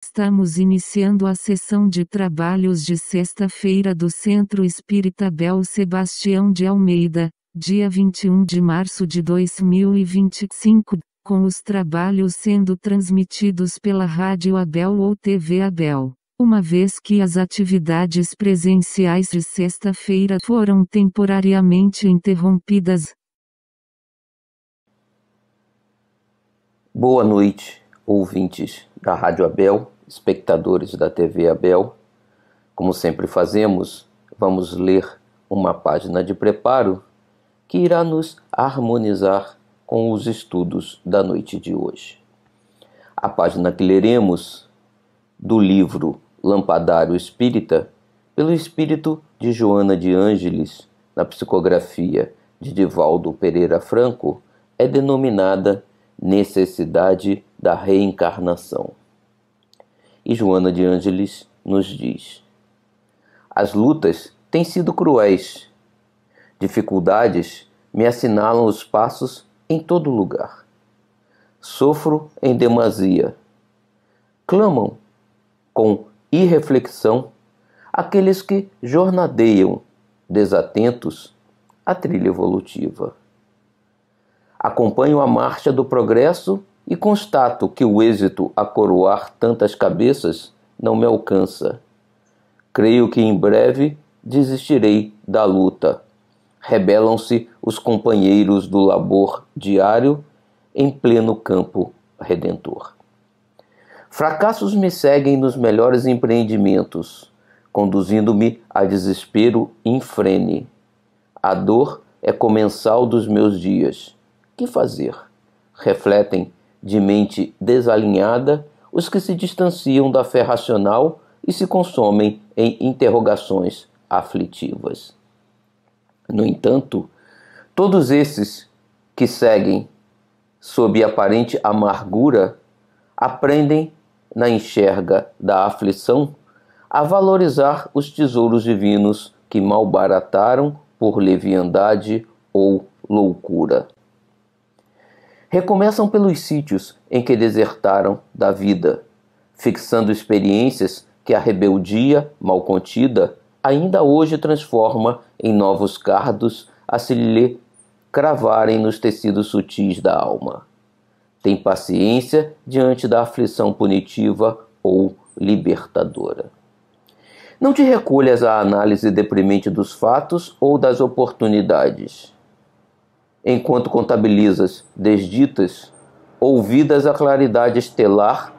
Estamos iniciando a sessão de trabalhos de sexta-feira do Centro Espírita Bel Sebastião de Almeida, dia 21 de março de 2025, com os trabalhos sendo transmitidos pela Rádio Abel ou TV Abel. Uma vez que as atividades presenciais de sexta-feira foram temporariamente interrompidas. Boa noite, ouvintes da Rádio Abel, espectadores da TV Abel. Como sempre fazemos, vamos ler uma página de preparo que irá nos harmonizar com os estudos da noite de hoje. A página que leremos do livro Lampadário Espírita, pelo espírito de Joana de Ângeles, na psicografia de Divaldo Pereira Franco, é denominada Necessidade da Reencarnação. E Joana de Ângeles nos diz: as lutas têm sido cruéis. Dificuldades me assinalam os passos em todo lugar. Sofro em demasia. Clamam com irreflexão aqueles que jornadeiam, desatentos, a trilha evolutiva. Acompanho a marcha do progresso e constato que o êxito a coroar tantas cabeças não me alcança. Creio que em breve desistirei da luta. Rebelam-se os companheiros do labor diário em pleno campo redentor. Fracassos me seguem nos melhores empreendimentos, conduzindo-me a desespero infrene. A dor é comensal dos meus dias. Que fazer? Refletem de mente desalinhada os que se distanciam da fé racional e se consomem em interrogações aflitivas. No entanto, todos esses que seguem sob aparente amargura aprendem na enxerga da aflição a valorizar os tesouros divinos que malbarataram por leviandade ou loucura. Recomeçam pelos sítios em que desertaram da vida, fixando experiências que a rebeldia mal contida ainda hoje transforma em novos cardos a se lhe cravarem nos tecidos sutis da alma. Tem paciência diante da aflição punitiva ou libertadora. Não te recolhas à análise deprimente dos fatos ou das oportunidades. Enquanto contabilizas desditas, ouvidas a claridade estelar,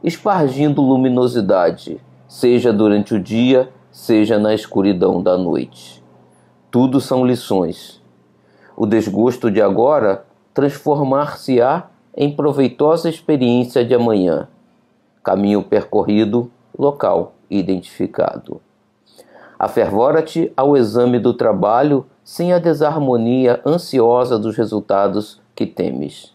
espargindo luminosidade, seja durante o dia, seja na escuridão da noite. Tudo são lições. O desgosto de agora transformar-se-á em proveitosa experiência de amanhã. Caminho percorrido, local identificado. Afervora-te ao exame do trabalho sem a desarmonia ansiosa dos resultados que temes.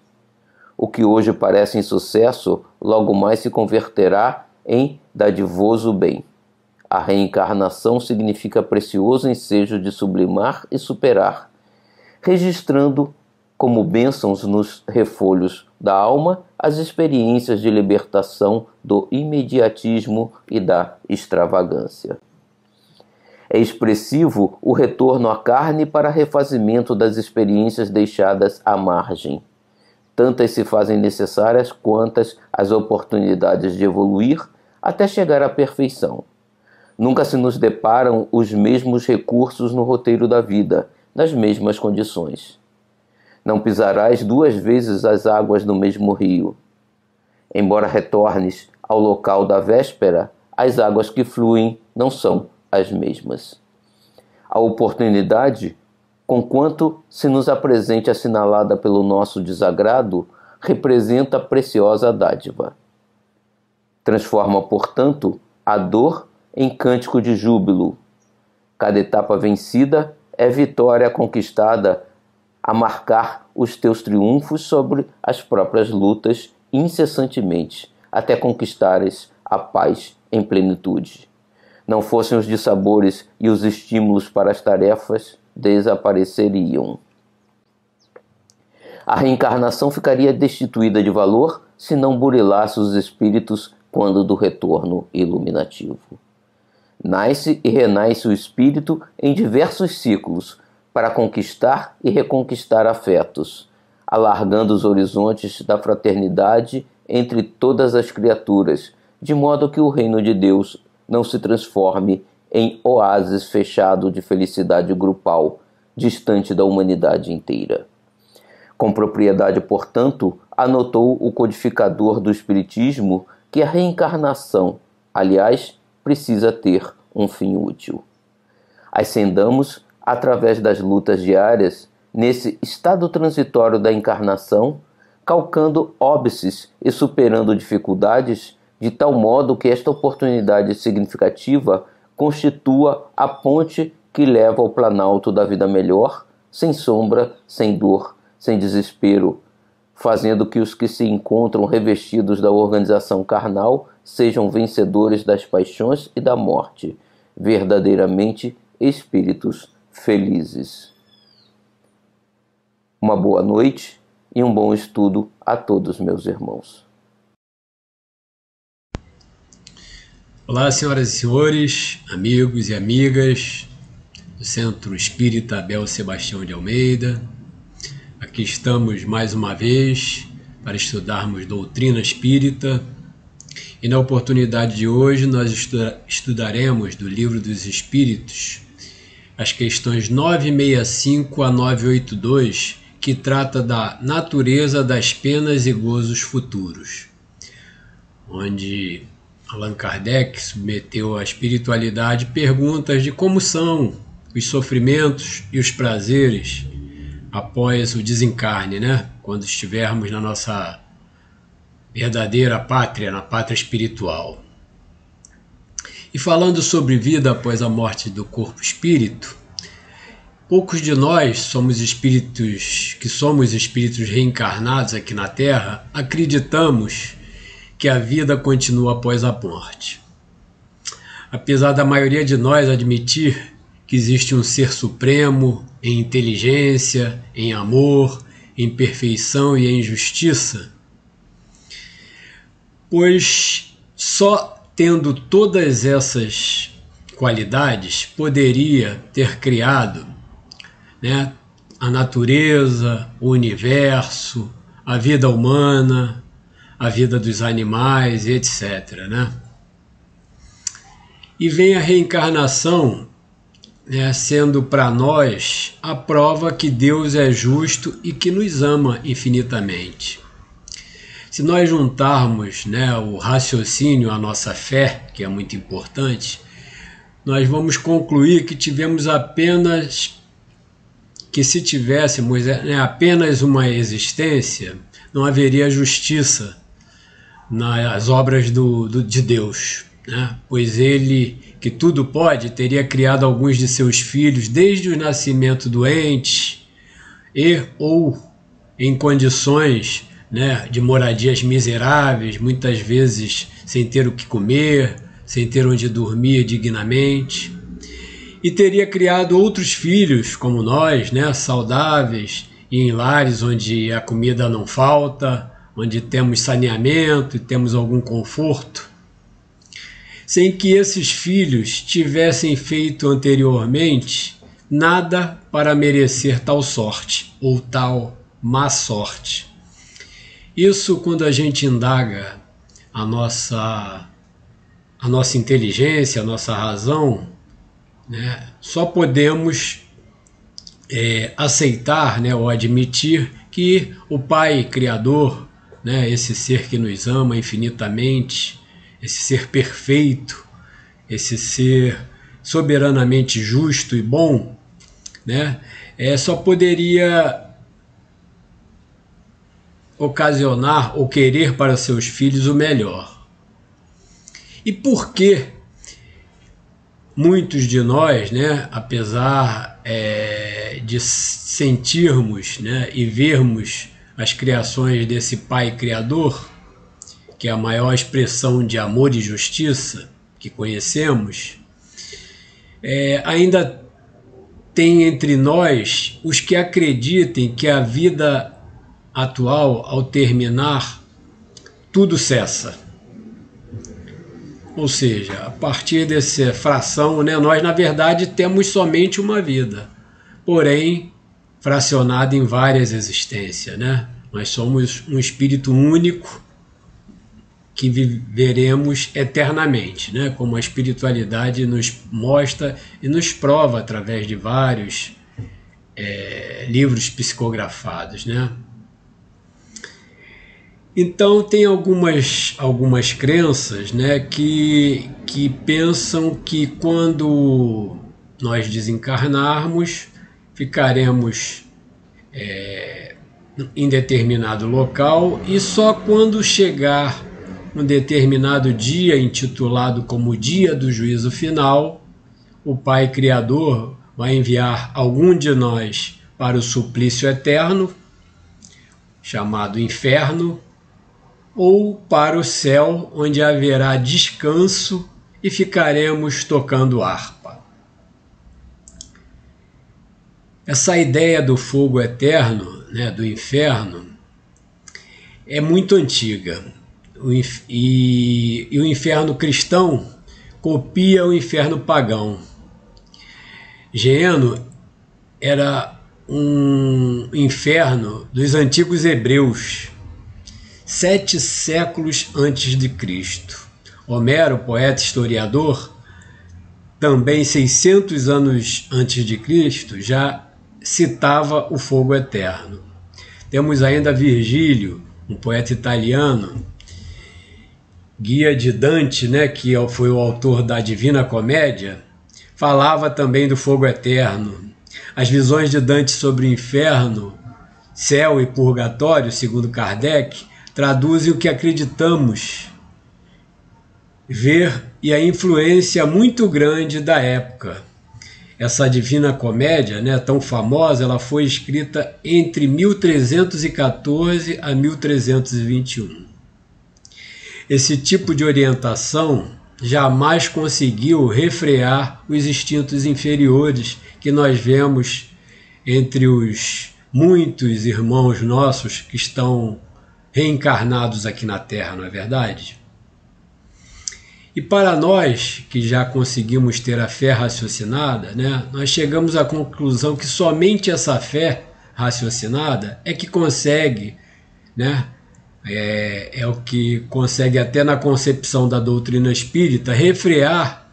O que hoje parece insucesso, logo mais se converterá em dadivoso bem. A reencarnação significa precioso ensejo de sublimar e superar, registrando como bênçãos nos refolhos da alma as experiências de libertação do imediatismo e da extravagância. É expressivo o retorno à carne para refazimento das experiências deixadas à margem. Tantas se fazem necessárias quantas as oportunidades de evoluir até chegar à perfeição. Nunca se nos deparam os mesmos recursos no roteiro da vida, nas mesmas condições. Não pisarás duas vezes as águas do mesmo rio. Embora retornes ao local da véspera, as águas que fluem não são as mesmas. A oportunidade, conquanto se nos apresente assinalada pelo nosso desagrado, representa preciosa dádiva. Transforma, portanto, a dor em cântico de júbilo. Cada etapa vencida é vitória conquistada a marcar os teus triunfos sobre as próprias lutas incessantemente, até conquistares a paz em plenitude. Não fossem os dissabores e os estímulos para as tarefas, desapareceriam. A reencarnação ficaria destituída de valor se não burilasse os espíritos quando do retorno iluminativo. Nasce e renasce o espírito em diversos ciclos para conquistar e reconquistar afetos, alargando os horizontes da fraternidade entre todas as criaturas, de modo que o reino de Deus não se transforme em oásis fechado de felicidade grupal, distante da humanidade inteira. Com propriedade, portanto, anotou o codificador do Espiritismo que a reencarnação, aliás, precisa ter um fim útil. Ascendamos, através das lutas diárias, nesse estado transitório da encarnação, calcando óbices e superando dificuldades, de tal modo que esta oportunidade significativa constitua a ponte que leva ao planalto da vida melhor, sem sombra, sem dor, sem desespero, fazendo que os que se encontram revestidos da organização carnal sejam vencedores das paixões e da morte, verdadeiramente espíritos felizes. Uma boa noite e um bom estudo a todos meus irmãos. Olá, senhoras e senhores, amigos e amigas do Centro Espírita Abel Sebastião de Almeida. Aqui estamos mais uma vez para estudarmos doutrina espírita e na oportunidade de hoje nós estudaremos do Livro dos Espíritos as questões 965 a 982, que trata da natureza das penas e gozos futuros, onde Allan Kardec submeteu à espiritualidade perguntas de como são os sofrimentos e os prazeres após o desencarne, quando estivermos na nossa verdadeira pátria, na pátria espiritual. E falando sobre vida após a morte do corpo espírito, poucos de nós somos espíritos reencarnados aqui na Terra, acreditamos que a vida continua após a morte. Apesar da maioria de nós admitir que existe um ser supremo em inteligência, em amor, em perfeição e em justiça, pois só tendo todas essas qualidades poderia ter criado a natureza, o universo, a vida humana, a vida dos animais, etc. E vem a reencarnação, sendo para nós a prova que Deus é justo e que nos ama infinitamente. Se nós juntarmos o raciocínio à nossa fé, que é muito importante, nós vamos concluir que se tivéssemos apenas uma existência, não haveria justiça nas obras de Deus, pois Ele, que tudo pode, teria criado alguns de seus filhos desde o nascimento doentes ou em condições de moradias miseráveis, muitas vezes sem ter o que comer, sem ter onde dormir dignamente, e teria criado outros filhos como nós, saudáveis e em lares onde a comida não falta, onde temos saneamento e temos algum conforto, sem que esses filhos tivessem feito anteriormente nada para merecer tal sorte ou tal má sorte. Isso, quando a gente indaga a nossa inteligência, a nossa razão, só podemos aceitar ou admitir que o Pai Criador, esse ser que nos ama infinitamente, esse ser perfeito, esse ser soberanamente justo e bom, só poderia ocasionar ou querer para seus filhos o melhor. E por que muitos de nós, apesar de sentirmos e vermos as criações desse Pai Criador, que é a maior expressão de amor e justiça que conhecemos, ainda tem entre nós os que acreditem que a vida atual, ao terminar, tudo cessa. Ou seja, a partir dessa fração, né, nós na verdade temos somente uma vida, porém fracionada em várias existências, né? Nós somos um espírito único que viveremos eternamente, né? Como a espiritualidade nos mostra e nos prova através de vários livros psicografados, né? Então tem algumas crenças, né, que pensam que quando nós desencarnarmos, ficaremos em determinado local e só quando chegar um determinado dia intitulado como Dia do Juízo Final, o Pai Criador vai enviar algum de nós para o suplício eterno, chamado inferno, ou para o céu, onde haverá descanso e ficaremos tocando harpa. Essa ideia do fogo eterno, né, do inferno, é muito antiga. E o inferno cristão copia o inferno pagão. Geeno era um inferno dos antigos hebreus, 7 séculos antes de Cristo. Homero, poeta historiador, também 600 anos antes de Cristo, já citava o fogo eterno. Temos ainda Virgílio, um poeta italiano, guia de Dante, né, que foi o autor da Divina Comédia, falava também do fogo eterno. As visões de Dante sobre o inferno, céu e purgatório, segundo Kardec, traduzem o que acreditamos ver e a influência muito grande da época. Essa Divina Comédia, né, tão famosa, ela foi escrita entre 1314 a 1321. Esse tipo de orientação jamais conseguiu refrear os instintos inferiores que nós vemos entre os muitos irmãos nossos que estão reencarnados aqui na Terra, não é verdade? E para nós, que já conseguimos ter a fé raciocinada, né, nós chegamos à conclusão que somente essa fé raciocinada é que consegue, né, é o que consegue até na concepção da doutrina espírita refrear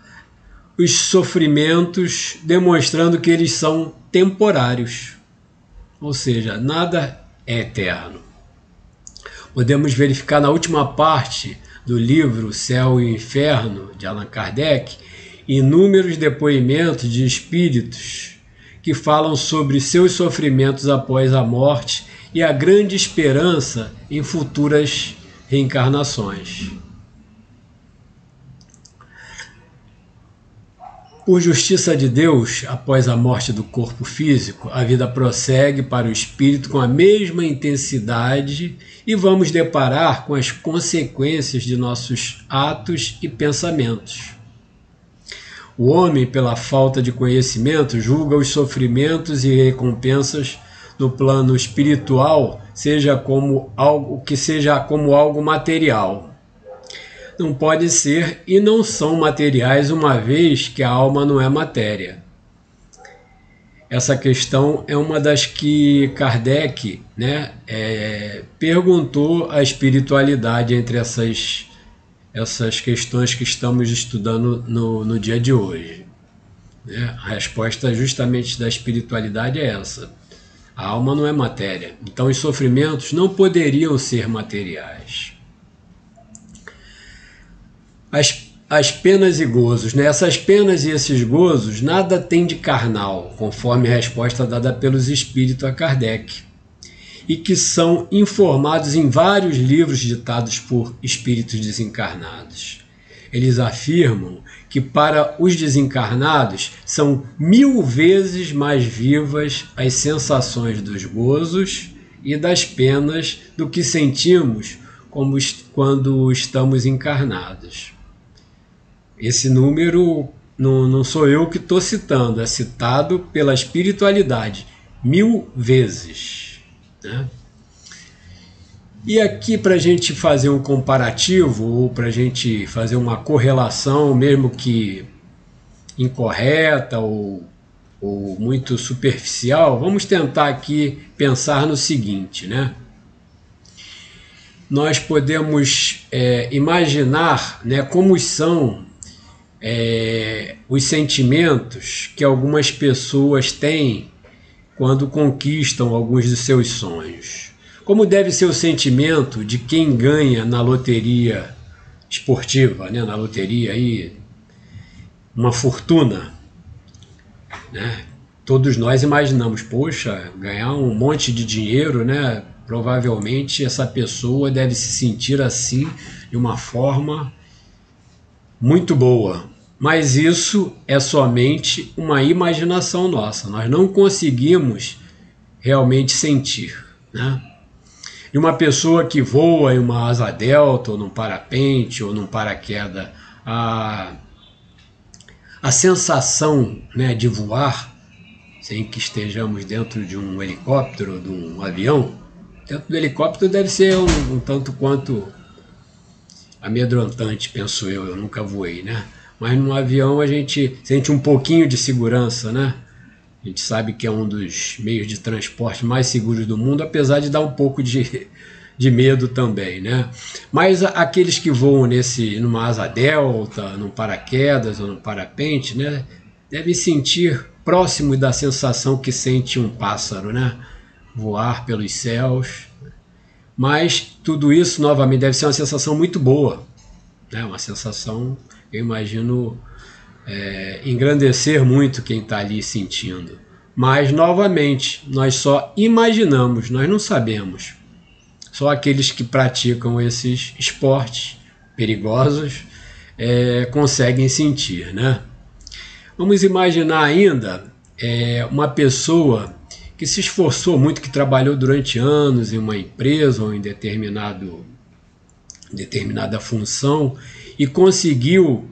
os sofrimentos, demonstrando que eles são temporários. Ou seja, nada é eterno. Podemos verificar na última parte do livro Céu e Inferno, de Allan Kardec, inúmeros depoimentos de espíritos que falam sobre seus sofrimentos após a morte e a grande esperança em futuras reencarnações. Por justiça de Deus, após a morte do corpo físico, a vida prossegue para o espírito com a mesma intensidade e vamos deparar com as consequências de nossos atos e pensamentos. O homem, pela falta de conhecimento, julga os sofrimentos e recompensas no plano espiritual seja como algo material. Não pode ser e não são materiais, uma vez que a alma não é matéria. Essa questão é uma das que Kardec, né, perguntou à espiritualidade entre essas questões que estamos estudando no dia de hoje. Né? A resposta justamente da espiritualidade é essa. A alma não é matéria. Então os sofrimentos não poderiam ser materiais. As penas e gozos, né? Essas penas e esses gozos nada tem de carnal, conforme a resposta dada pelos espíritos a Kardec, e que são informados em vários livros ditados por espíritos desencarnados. Eles afirmam que para os desencarnados são 1000 vezes mais vivas as sensações dos gozos e das penas do que sentimos quando estamos encarnados. Esse número não sou eu que estou citando, é citado pela espiritualidade, 1000 vezes. Né? E aqui, para a gente fazer um comparativo, ou para a gente fazer uma correlação, mesmo que incorreta ou muito superficial, vamos tentar aqui pensar no seguinte, né? Nós podemos imaginar, né, como são os sentimentos que algumas pessoas têm quando conquistam alguns de seus sonhos. Como deve ser o sentimento de quem ganha na loteria esportiva, né, na loteria aí, uma fortuna, né? Todos nós imaginamos, poxa, ganhar um monte de dinheiro, né? Provavelmente essa pessoa deve se sentir assim de uma forma muito boa. Mas isso é somente uma imaginação nossa. Nós não conseguimos realmente sentir, né? E uma pessoa que voa em uma asa delta, ou num parapente, ou num paraquedas, a sensação, né, de voar, sem que estejamos dentro de um helicóptero ou de um avião, dentro do helicóptero deve ser um tanto quanto amedrontante, penso eu nunca voei, né? Mas no avião a gente sente um pouquinho de segurança, né? A gente sabe que é um dos meios de transporte mais seguros do mundo, apesar de dar um pouco de medo também, né? Mas aqueles que voam numa asa delta, num paraquedas ou num parapente, né, devem sentir próximo da sensação que sente um pássaro, né? Voar pelos céus. Mas tudo isso, novamente, deve ser uma sensação muito boa, né? Uma sensação, eu imagino, engrandecer muito quem está ali sentindo. Mas, novamente, nós só imaginamos, nós não sabemos. Só aqueles que praticam esses esportes perigosos conseguem sentir, né? Vamos imaginar ainda uma pessoa que se esforçou muito, que trabalhou durante anos em uma empresa ou em determinada função e conseguiu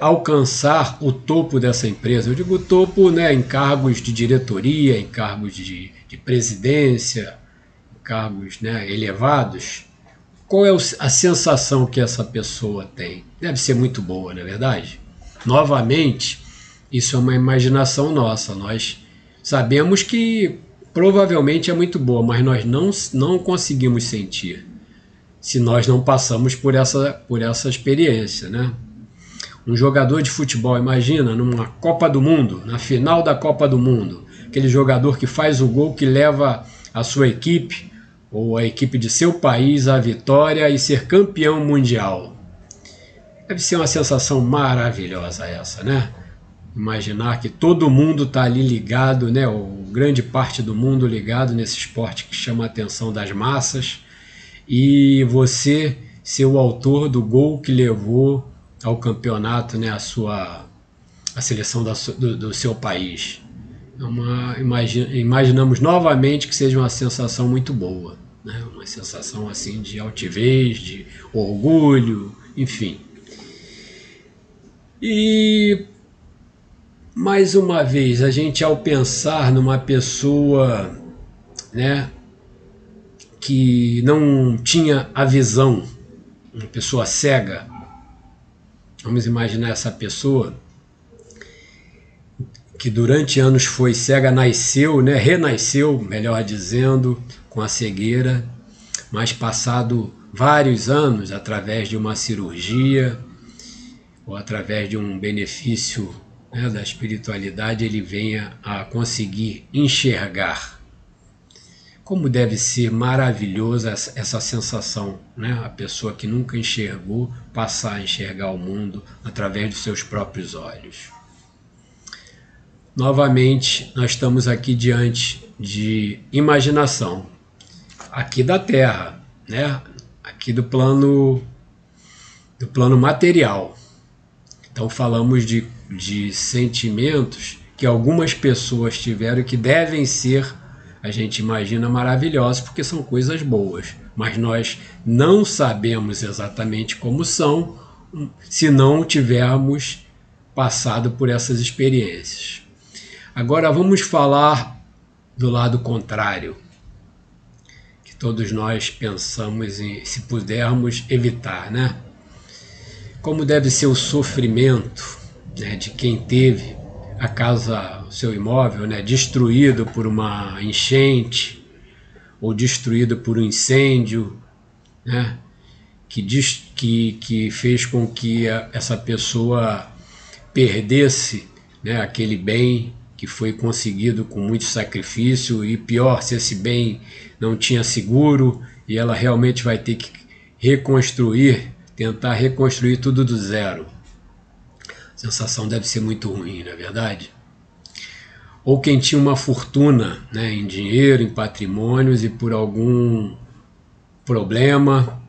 alcançar o topo dessa empresa. Eu digo topo, né, em cargos de diretoria, em cargos de presidência, em cargos, né, elevados. Qual é a sensação que essa pessoa tem? Deve ser muito boa, não é verdade? Novamente, isso é uma imaginação nossa. Nós sabemos que provavelmente é muito boa, mas nós não conseguimos sentir se nós não passamos por essa experiência, né? Um jogador de futebol, imagina, numa Copa do Mundo, na final da Copa do Mundo, aquele jogador que faz o gol que leva a sua equipe ou a equipe de seu país à vitória e ser campeão mundial. Deve ser uma sensação maravilhosa essa, né? Imaginar que todo mundo está ali ligado, né? Ou grande parte do mundo ligado nesse esporte que chama a atenção das massas, e você ser o autor do gol que levou ao campeonato, né, a seleção do seu país. Imaginamos novamente que seja uma sensação muito boa, né? Uma sensação assim de altivez, de orgulho, enfim. E mais uma vez, a gente, ao pensar numa pessoa, né, que não tinha a visão, uma pessoa cega, vamos imaginar essa pessoa que durante anos foi cega, nasceu, né, renasceu, melhor dizendo, com a cegueira, mas passado vários anos, através de uma cirurgia ou através de um benefício, né, da espiritualidade, ele venha a conseguir enxergar. Como deve ser maravilhosa essa sensação, né? A pessoa que nunca enxergou passar a enxergar o mundo através dos seus próprios olhos. Novamente, nós estamos aqui diante de imaginação, aqui da Terra, né? Aqui do plano material. Então falamos de sentimentos que algumas pessoas tiveram e que devem ser, a gente imagina, maravilhosos, porque são coisas boas, mas nós não sabemos exatamente como são se não tivermos passado por essas experiências. Agora vamos falar do lado contrário, que todos nós pensamos em, se pudermos evitar, né? Como deve ser o sofrimento, né, de quem teve a casa, o seu imóvel, né, destruído por uma enchente ou destruído por um incêndio, né, que fez com que essa pessoa perdesse, né, aquele bem que foi conseguido com muito sacrifício, e pior, se esse bem não tinha seguro e ela realmente vai ter que reconstruir, tentar reconstruir tudo do zero. A sensação deve ser muito ruim, não é verdade? Ou quem tinha uma fortuna, né, em dinheiro, em patrimônios, e por algum problema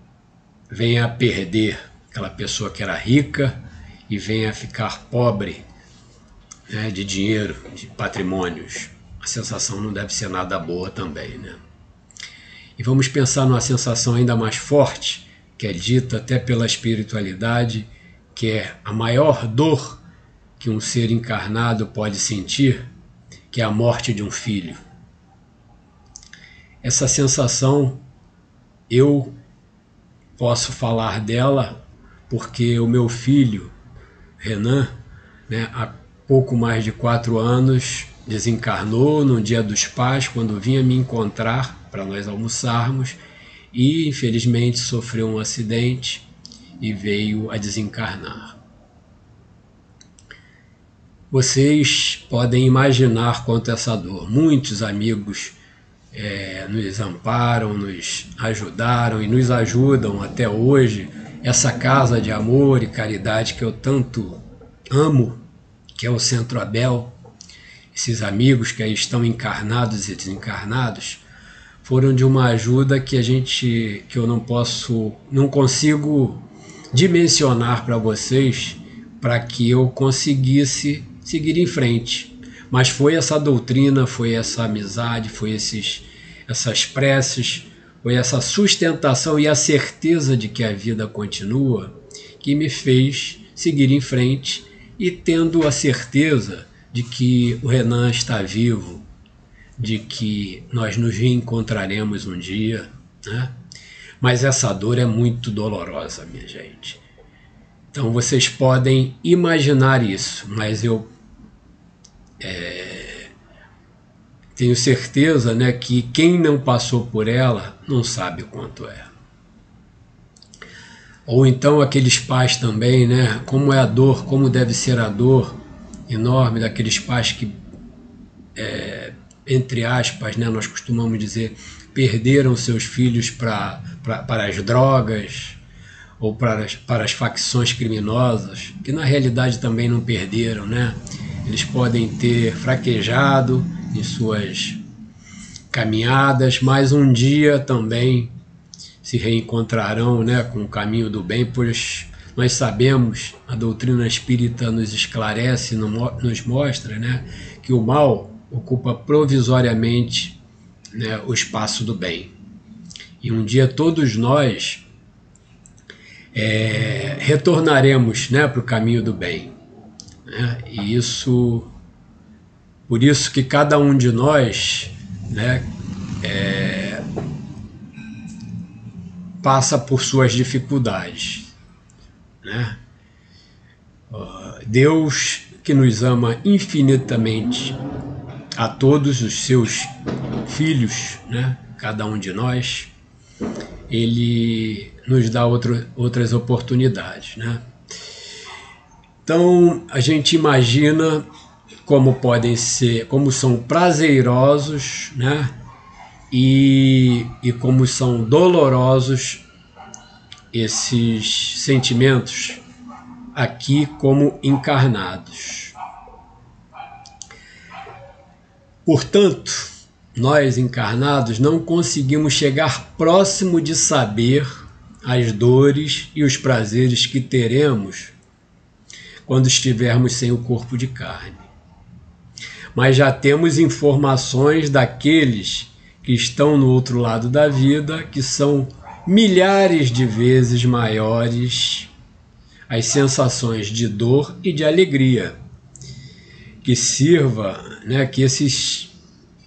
venha a perder aquela pessoa que era rica e venha a ficar pobre, né, de dinheiro, de patrimônios. A sensação não deve ser nada boa também, né? E vamos pensar numa sensação ainda mais forte, que é dita até pela espiritualidade, que é a maior dor que um ser encarnado pode sentir, que é a morte de um filho. Essa sensação, eu posso falar dela porque o meu filho, Renan, né, há pouco mais de 4 anos, desencarnou no Dia dos Pais, quando vinha me encontrar para nós almoçarmos, e infelizmente sofreu um acidente e veio a desencarnar. Vocês podem imaginar quanto essa dor. Muitos amigos nos amparam, nos ajudaram e nos ajudam até hoje. Essa casa de amor e caridade que eu tanto amo, que é o Centro Abel, esses amigos que aí estão encarnados e desencarnados, foram de uma ajuda que eu não consigo dimensionar para vocês, para que eu conseguisse seguir em frente. Mas foi essa doutrina, foi essa amizade, foi essas preces, foi essa sustentação e a certeza de que a vida continua que me fez seguir em frente, e tendo a certeza de que o Renan está vivo, de que nós nos reencontraremos um dia, né? Mas essa dor é muito dolorosa, minha gente. Então vocês podem imaginar isso, mas eu tenho certeza, né, que quem não passou por ela não sabe o quanto é. Ou então aqueles pais também, né, como é a dor, como deve ser a dor enorme daqueles pais que, entre aspas, né, nós costumamos dizer, perderam seus filhos para as drogas ou para as facções criminosas, que na realidade também não perderam, né? Eles podem ter fraquejado em suas caminhadas, mas um dia também se reencontrarão, né, com o caminho do bem, pois nós sabemos, a doutrina espírita nos esclarece, nos mostra, né, que o mal ocupa provisoriamente, né, o espaço do bem. E um dia todos nós retornaremos, né, para o caminho do bem, né? E por isso que cada um de nós, né, passa por suas dificuldades, né? Deus, que nos ama infinitamente, a todos os seus filhos, né, cada um de nós, Ele nos dá outras oportunidades, né? Então a gente imagina como são prazerosos, né, e como são dolorosos esses sentimentos aqui como encarnados. Portanto, nós encarnados não conseguimos chegar próximo de saber as dores e os prazeres que teremos quando estivermos sem o corpo de carne. Mas já temos informações daqueles que estão no outro lado da vida, que são milhares de vezes maiores as sensações de dor e de alegria. Que sirva, né, que esses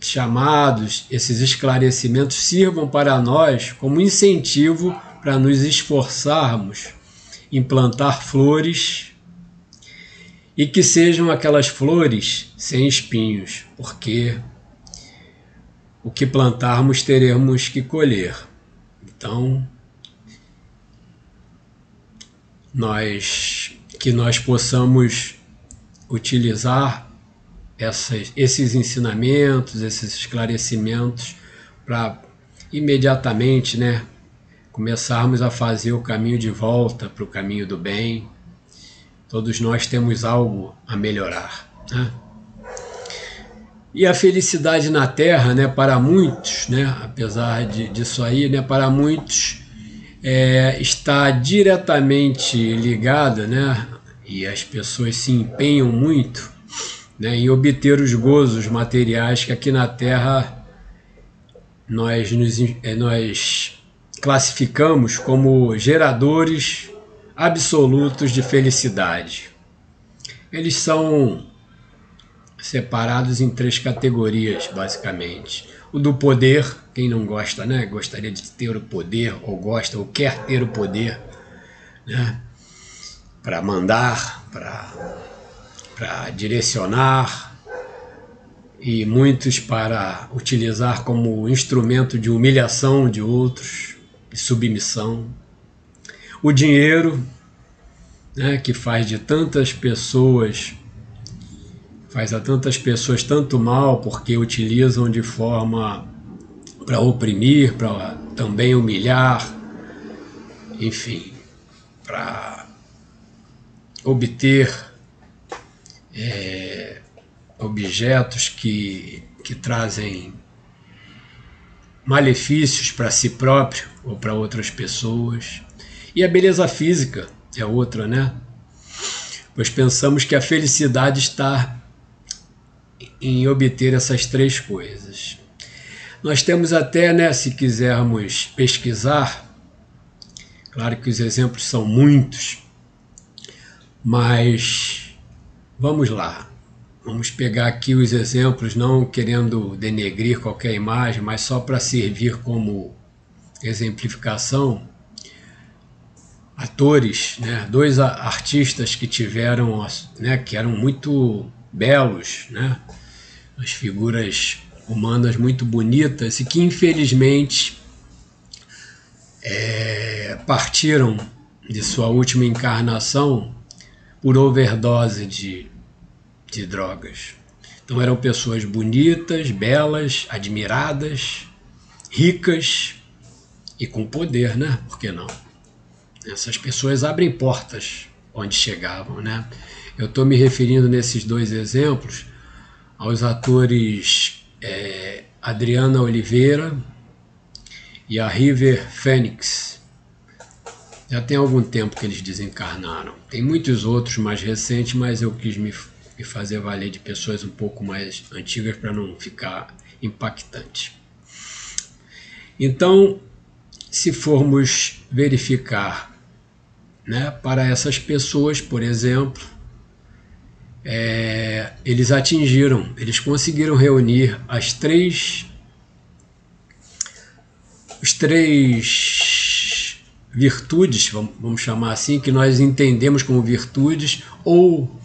chamados, esses esclarecimentos sirvam para nós como incentivo para nos esforçarmos em plantar flores e que sejam aquelas flores sem espinhos, porque o que plantarmos teremos que colher. Então, que nós possamos utilizar esses ensinamentos, esses esclarecimentos para imediatamente, começarmos a fazer o caminho de volta para o caminho do bem. Todos nós temos algo a melhorar, né? E a felicidade na Terra, para muitos, apesar disso aí, para muitos está diretamente ligada, e as pessoas se empenham muito, em obter os gozos materiais que aqui na Terra nós classificamos como geradores absolutos de felicidade. Eles são separados em 3 categorias, basicamente. O do poder, quem não gosta, gostaria de ter o poder, ou gosta, ou quer ter o poder, para mandar, para direcionar, e muitos para utilizar como instrumento de humilhação de outros, de submissão. O dinheiro, que faz a tantas pessoas tanto mal, porque utilizam de forma para oprimir, para também humilhar, enfim, para obter objetos que trazem malefícios para si próprio ou para outras pessoas. E a beleza física é outra, Pois pensamos que a felicidade está em obter essas 3 coisas. Nós temos até, se quisermos pesquisar, claro que os exemplos são muitos, mas vamos lá. Vamos pegar aqui os exemplos, não querendo denegrir qualquer imagem, mas só para servir como exemplificação. Atores, 2 artistas que tiveram, que eram muito belos, as figuras humanas muito bonitas, e que infelizmente partiram de sua última encarnação por overdose de drogas. Então eram pessoas bonitas, belas, admiradas, ricas e com poder, por que não? Essas pessoas abrem portas onde chegavam, Eu estou me referindo nesses 2 exemplos aos atores Adriana Oliveira e a River Phoenix. Já tem algum tempo que eles desencarnaram. Tem muitos outros mais recentes, mas eu quis me fazer valer de pessoas um pouco mais antigas para não ficar impactante. Então, se formos verificar, para essas pessoas, por exemplo, eles conseguiram reunir os três virtudes, vamos chamar assim, que nós entendemos como virtudes, ou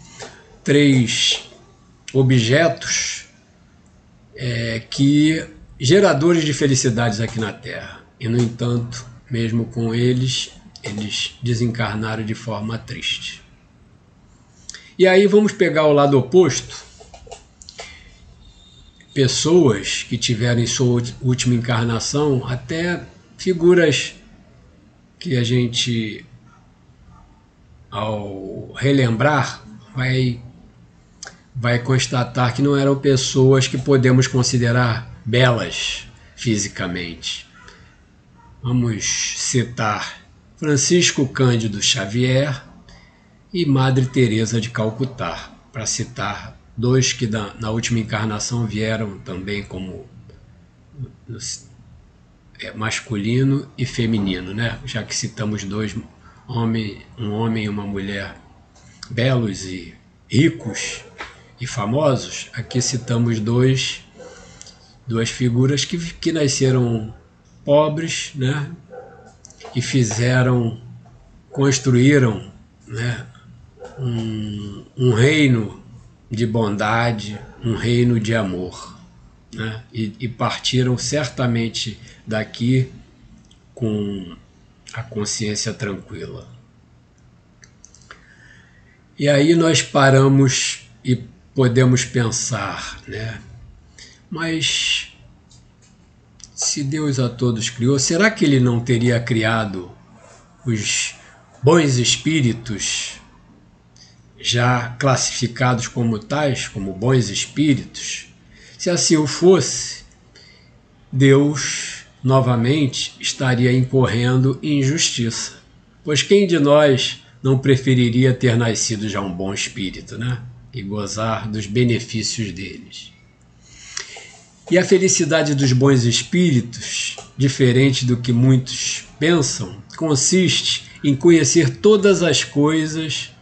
3 objetos que geradores de felicidades aqui na Terra. E, no entanto, mesmo com eles desencarnaram de forma triste. E aí vamos pegar o lado oposto. Pessoas que tiveram em sua última encarnação, até figuras que a gente, ao relembrar, vai constatar que não eram pessoas que podemos considerar belas fisicamente. Vamos citar Francisco Cândido Xavier e Madre Teresa de Calcutá, para citar 2 que na última encarnação vieram também como masculino e feminino, Já que citamos 2, um homem e uma mulher, belos e ricos e famosos, aqui citamos 2 Duas figuras que nasceram pobres, né? E construíram, né? Um reino de bondade, um reino de amor, né? E partiram certamente daqui com a consciência tranquila. E aí nós paramos e podemos pensar, né? Mas se Deus a todos criou, será que Ele não teria criado os bons espíritos já classificados como tais, como bons espíritos? Se assim o fosse, Deus novamente estaria incorrendo em injustiça. Pois quem de nós não preferiria ter nascido já um bom espírito, né? E gozar dos benefícios deles. E a felicidade dos bons espíritos, diferente do que muitos pensam, consiste em conhecer todas as coisas.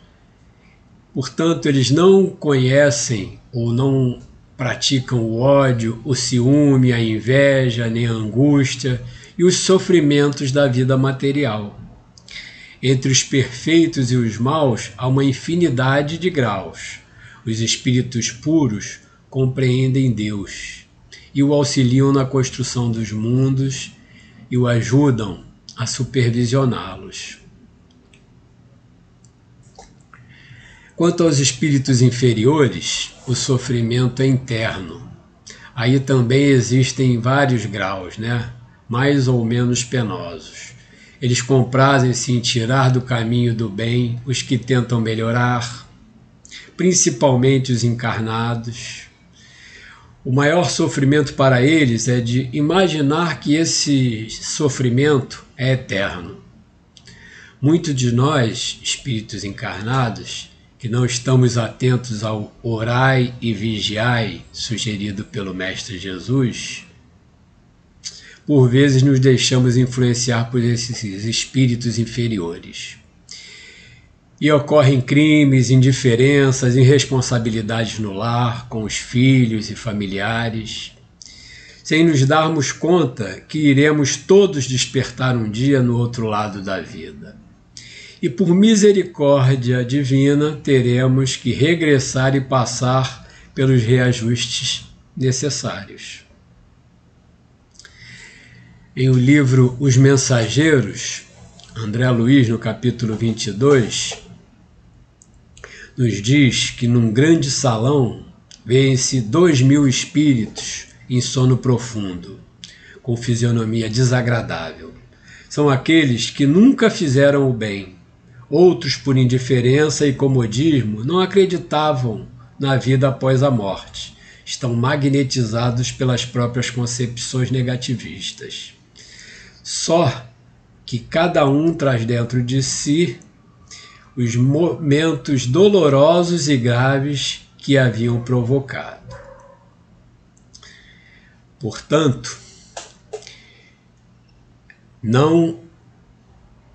Portanto, eles não conhecem ou não praticam o ódio, o ciúme, a inveja, nem a angústia e os sofrimentos da vida material. Entre os perfeitos e os maus há uma infinidade de graus. Os espíritos puros compreendem Deus e o auxiliam na construção dos mundos e o ajudam a supervisioná-los. Quanto aos espíritos inferiores, o sofrimento é interno. Aí também existem vários graus, né? Mais ou menos penosos. Eles comprazem-se em tirar do caminho do bem os que tentam melhorar, principalmente os encarnados. O maior sofrimento para eles é de imaginar que esse sofrimento é eterno. Muitos de nós, espíritos encarnados, que não estamos atentos ao orai e vigiai sugerido pelo Mestre Jesus, por vezes nos deixamos influenciar por esses espíritos inferiores. E ocorrem crimes, indiferenças, irresponsabilidades no lar, com os filhos e familiares, sem nos darmos conta que iremos todos despertar um dia no outro lado da vida. E por misericórdia divina teremos que regressar e passar pelos reajustes necessários. Em o livro Os Mensageiros, André Luiz, no capítulo 22, nos diz que num grande salão vêem-se 2.000 espíritos em sono profundo, com fisionomia desagradável. São aqueles que nunca fizeram o bem. Outros, por indiferença e comodismo, não acreditavam na vida após a morte. Estão magnetizados pelas próprias concepções negativistas. Só que cada um traz dentro de si os momentos dolorosos e graves que haviam provocado. Portanto, não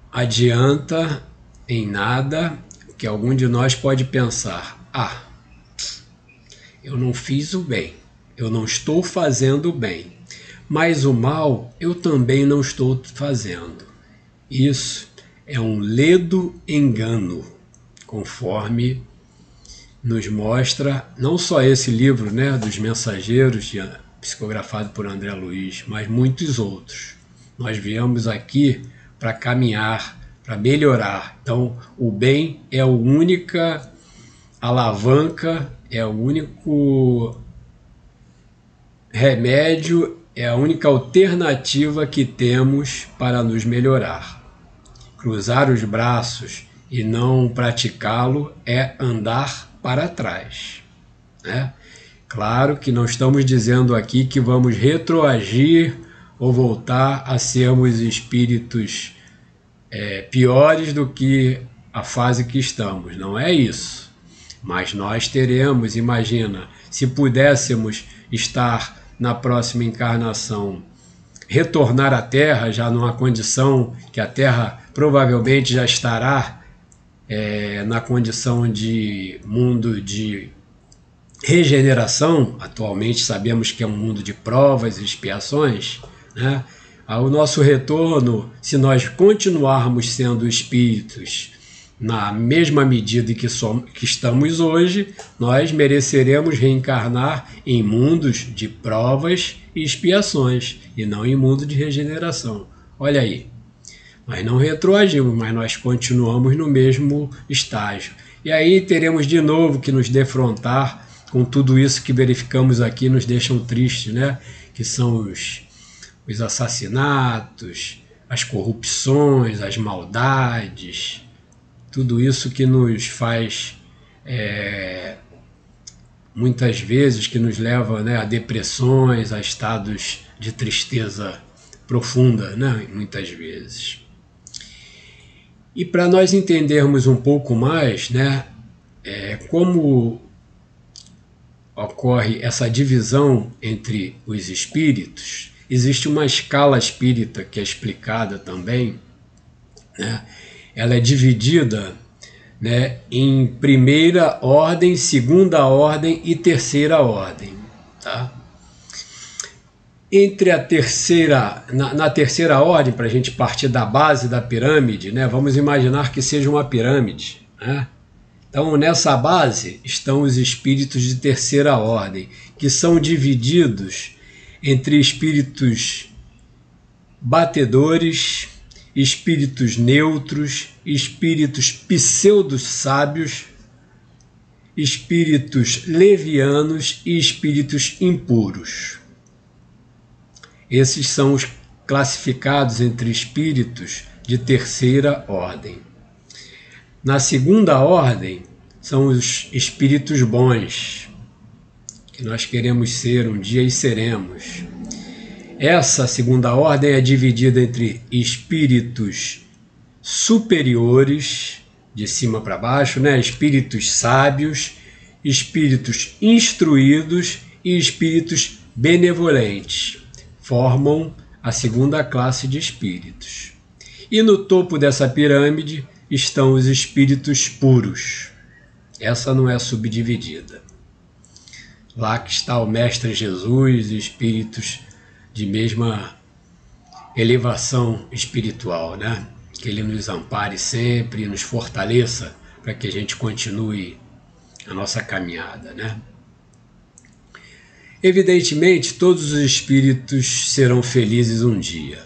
adianta em nada que algum de nós pode pensar: eu não fiz o bem, eu não estou fazendo o bem, mas o mal eu também não estou fazendo. Isso é um ledo engano, conforme nos mostra não só esse livro, né, dos Mensageiros, psicografado por André Luiz, mas muitos outros. Nós viemos aqui para caminhar, para melhorar. Então, o bem é a única alavanca, é o único remédio, é a única alternativa que temos para nos melhorar. Cruzar os braços e não praticá-lo é andar para trás, né? Claro que não estamos dizendo aqui que vamos retroagir ou voltar a sermos espíritos piores do que a fase que estamos. Não é isso. Mas nós teremos, imagina, se pudéssemos estar na próxima encarnação, retornar à Terra, já numa condição que a Terra provavelmente já estará na condição de mundo de regeneração, atualmente sabemos que é um mundo de provas e expiações, né? Ao nosso retorno, se nós continuarmos sendo espíritos na mesma medida que estamos hoje, nós mereceremos reencarnar em mundos de provas e expiações, e não em mundo de regeneração. Olha aí, nós não retroagimos, mas nós continuamos no mesmo estágio. E aí teremos de novo que nos defrontar com tudo isso que verificamos aqui, nos deixam tristes, né? Que são os assassinatos, as corrupções, as maldades, tudo isso que nos faz, muitas vezes, que nos leva, né, a depressões, a estados de tristeza profunda, né, muitas vezes. E para nós entendermos um pouco mais, né, como ocorre essa divisão entre os espíritos, existe uma escala espírita que é explicada também, né? Ela é dividida, né, em primeira ordem, segunda ordem e terceira ordem. Tá? Entre a terceira, na terceira ordem, para a gente partir da base da pirâmide, né, vamos imaginar que seja uma pirâmide, né? Então, nessa base estão os espíritos de terceira ordem, que são divididos entre espíritos batedores, espíritos neutros, espíritos pseudo-sábios, espíritos levianos e espíritos impuros. Esses são os classificados entre espíritos de terceira ordem. Na segunda ordem são os espíritos bons, que nós queremos ser um dia e seremos. Essa segunda ordem é dividida entre espíritos superiores, de cima para baixo, né? Espíritos sábios, espíritos instruídos e espíritos benevolentes. Formam a segunda classe de espíritos. E no topo dessa pirâmide estão os espíritos puros. Essa não é subdividida. Lá que está o Mestre Jesus e espíritos de mesma elevação espiritual, né? Que Ele nos ampare sempre e nos fortaleça para que a gente continue a nossa caminhada, né? Evidentemente, todos os espíritos serão felizes um dia,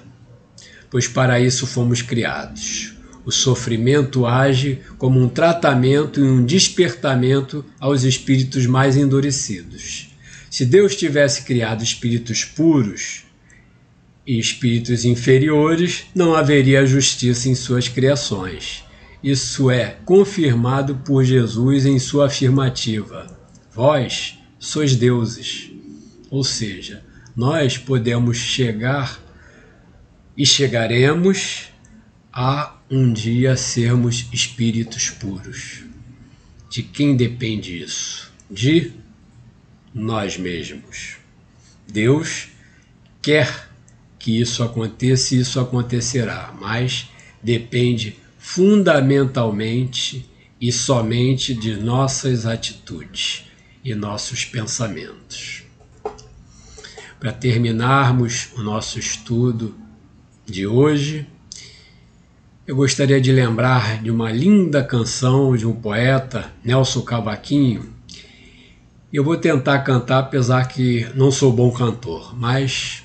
pois para isso fomos criados. O sofrimento age como um tratamento e um despertamento aos espíritos mais endurecidos. Se Deus tivesse criado espíritos puros e espíritos inferiores, não haveria justiça em suas criações. Isso é confirmado por Jesus em sua afirmativa: vós sois deuses. Ou seja, nós podemos chegar e chegaremos a um dia sermos espíritos puros. De quem depende isso? De nós mesmos. Deus quer que isso aconteça e isso acontecerá, mas depende fundamentalmente e somente de nossas atitudes e nossos pensamentos. Para terminarmos o nosso estudo de hoje, eu gostaria de lembrar de uma linda canção de um poeta, Nelson Cavaquinho. Eu vou tentar cantar, apesar que não sou bom cantor, mas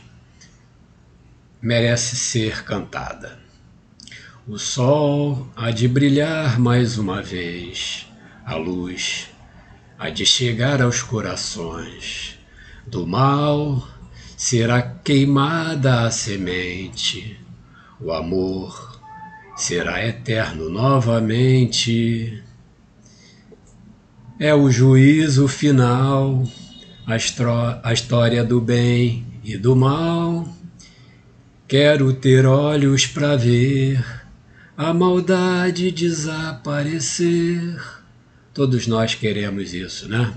merece ser cantada. O sol há de brilhar mais uma vez, a luz há de chegar aos corações. Do mal será queimada a semente, o amor será eterno novamente. É o juízo final, a história do bem e do mal. Quero ter olhos para ver a maldade desaparecer. Todos nós queremos isso, né?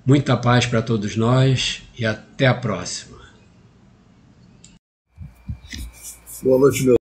Muita paz para todos nós e até a próxima. Boa noite, meu